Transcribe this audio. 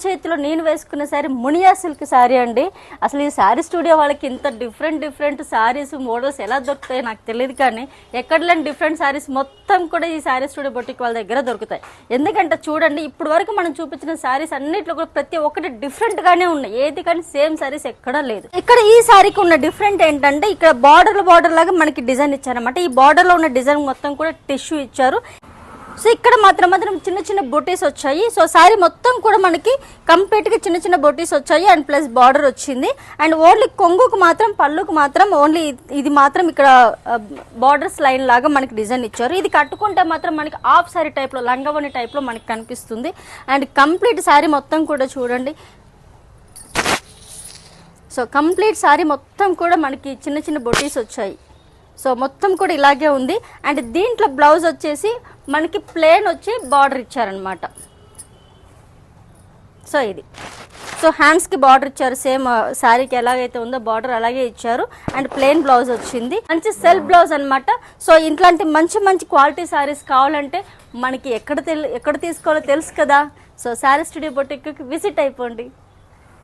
చేతిలో నేను వేసుకున్న శారీ మునియా సిల్క్ శారీ అండి. అసలు ఈ శారీ స్టూడియో వాళ్ళకి ఇంత డిఫరెంట్ శారీస్ మోడల్స్ ఎలా దొరుకుతాయి నాకు తెలియదు, కానీ ఎక్కడ లేని డిఫరెంట్ శారీస్ మొత్తం కూడా ఈ శారీ స్టూడియో బొటిక్ వాళ్ళ దగ్గర దొరుకుతాయి. ఎందుకంటే చూడండి, ఇప్పుడు వరకు మనం చూపించిన శారీస్ అన్నిట్లో కూడా ప్రతి ఒక్కటి డిఫరెంట్గానే ఉన్నాయి, ఏది కానీ సేమ్ శారీస్ ఎక్కడా లేదు. ఇక్కడ ఈ శారీకి ఉన్న డిఫరెంట్ ఏంటంటే ఇక్కడ బార్డర్ లాగా మనకి డిజైన్ ఇచ్చారన్నమాట. ఈ బార్డర్లో ఉన్న డిజైన్ మొత్తం కూడా టిష్యూ ఇచ్చారు. సో ఇక్కడ మాత్రం చిన్న బొటీస్ వచ్చాయి. సో శారీ మొత్తం కూడా మనకి కంప్లీట్గా చిన్న బొటీస్ వచ్చాయి అండ్ ప్లస్ బార్డర్ వచ్చింది. అండ్ ఓన్లీ కొంగుకు మాత్రం, పళ్ళుకు మాత్రం ఓన్లీ ఇది మాత్రం ఇక్కడ బార్డర్స్ లైన్ లాగా మనకి డిజైన్ ఇచ్చారు. ఇది కట్టుకుంటే మాత్రం మనకి హాఫ్ శారీ టైప్లో, లంగవని టైప్లో మనకి కనిపిస్తుంది. అండ్ కంప్లీట్ శారీ మొత్తం కూడా చూడండి. సో కంప్లీట్ శారీ మొత్తం కూడా మనకి చిన్న బొటీస్ వచ్చాయి. సో మొత్తం కూడా ఇలాగే ఉంది. అండ్ దీంట్లో బ్లౌజ్ వచ్చేసి మనకి ప్లేన్ వచ్చి బార్డర్ ఇచ్చారనమాట. సో ఇది హ్యాండ్స్కి బార్డర్ ఇచ్చారు, సేమ్ శారీకి ఎలాగైతే ఉందో బార్డర్ అలాగే ఇచ్చారు. అండ్ ప్లేన్ బ్లౌజ్ వచ్చింది, మంచి సెల్ఫ్ బ్లౌజ్ అనమాట. సో ఇట్లాంటి మంచి క్వాలిటీ శారీస్ కావాలంటే మనకి ఎక్కడ తీసుకోవాలో తెలుసు కదా. సో శారీ స్టూడియో బొటిక్కి విజిట్ అయిపోండి.